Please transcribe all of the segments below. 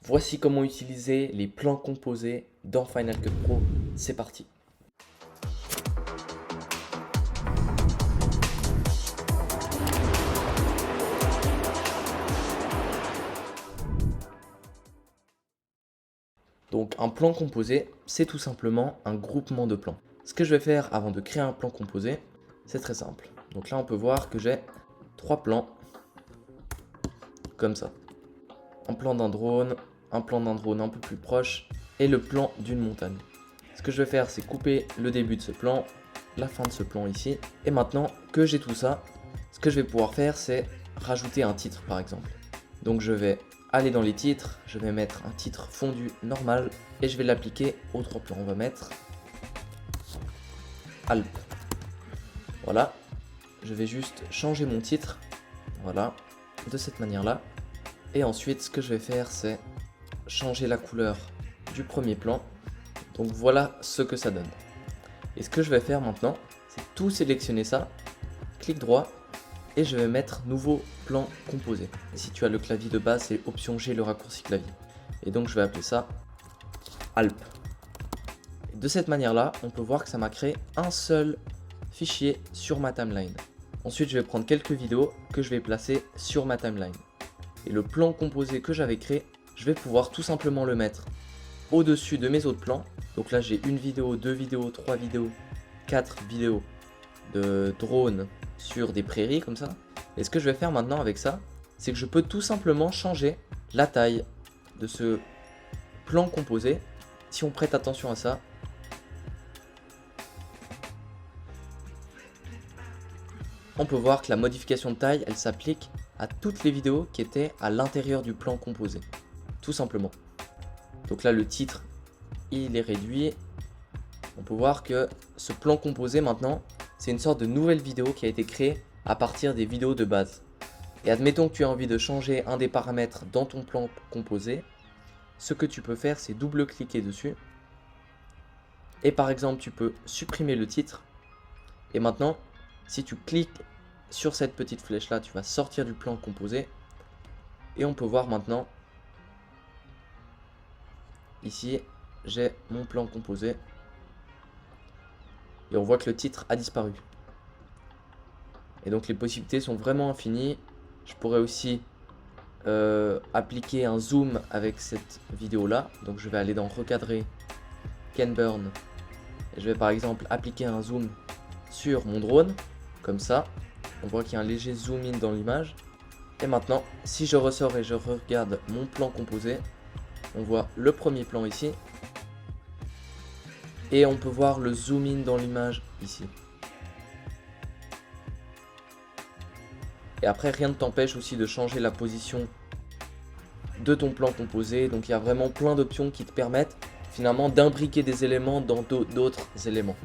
Voici comment utiliser les plans composés dans Final Cut Pro. C'est parti. Donc un plan composé, c'est tout simplement un groupement de plans. Ce que je vais faire avant de créer un plan composé, c'est très simple. Donc là on peut voir que j'ai 3 plans, comme ça. Un plan d'un drone un peu plus proche et le plan d'une montagne. Ce que je vais faire, c'est couper le début de ce plan, la fin de ce plan ici. Et maintenant que j'ai tout ça, ce que je vais pouvoir faire, c'est rajouter un titre par exemple. Donc je vais aller dans les titres, je vais mettre un titre fondu normal et je vais l'appliquer aux 3 plans. On va mettre Alpes. Voilà, je vais juste changer mon titre, voilà, de cette manière-là. Et ensuite, ce que je vais faire, c'est changer la couleur du premier plan. Donc voilà ce que ça donne. Et ce que je vais faire maintenant, c'est tout sélectionner ça, clic droit, et je vais mettre nouveau plan composé. Et si tu as le clavier de base, c'est option G, le raccourci clavier. Et donc je vais appeler ça Alpes. Et de cette manière-là, on peut voir que ça m'a créé un seul fichier sur ma timeline. Ensuite, je vais prendre quelques vidéos que je vais placer sur ma timeline. Et le plan composé que j'avais créé, je vais pouvoir tout simplement le mettre au-dessus de mes autres plans. Donc là, j'ai une vidéo, 2 vidéos, 3 vidéos, 4 vidéos de drone sur des prairies comme ça. Et ce que je vais faire maintenant avec ça, c'est que je peux tout simplement changer la taille de ce plan composé. Si on prête attention à ça, on peut voir que la modification de taille, elle s'applique à toutes les vidéos qui étaient à l'intérieur du plan composé, tout simplement. Donc là, le titre, il est réduit. On peut voir que ce plan composé maintenant, c'est une sorte de nouvelle vidéo qui a été créée à partir des vidéos de base. Et admettons que tu as envie de changer un des paramètres dans ton plan composé. Ce que tu peux faire, c'est double-cliquer dessus. Et par exemple, tu peux supprimer le titre. Et maintenant, si tu cliques sur cette petite flèche là, tu vas sortir du plan composé. Et on peut voir maintenant, ici, j'ai mon plan composé. Et on voit que le titre a disparu. Et donc les possibilités sont vraiment infinies. Je pourrais aussi appliquer un zoom avec cette vidéo là. Donc je vais aller dans recadrer, Ken Burn. Et je vais par exemple appliquer un zoom sur mon drone, comme ça. On voit qu'il y a un léger zoom in dans l'image. Et maintenant, si je ressors et je regarde mon plan composé, on voit le premier plan ici. Et on peut voir le zoom in dans l'image ici. Et après, rien ne t'empêche aussi de changer la position de ton plan composé. Donc il y a vraiment plein d'options qui te permettent finalement d'imbriquer des éléments dans d'autres éléments.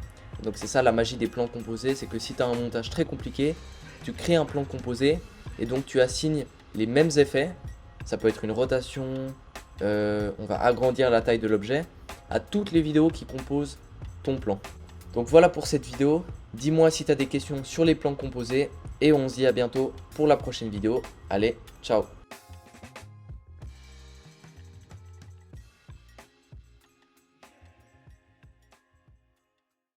Donc c'est ça la magie des plans composés, c'est que si tu as un montage très compliqué, tu crées un plan composé et donc tu assignes les mêmes effets. Ça peut être une rotation, on va agrandir la taille de l'objet à toutes les vidéos qui composent ton plan. Donc voilà pour cette vidéo. Dis-moi si tu as des questions sur les plans composés et on se dit à bientôt pour la prochaine vidéo. Allez, ciao!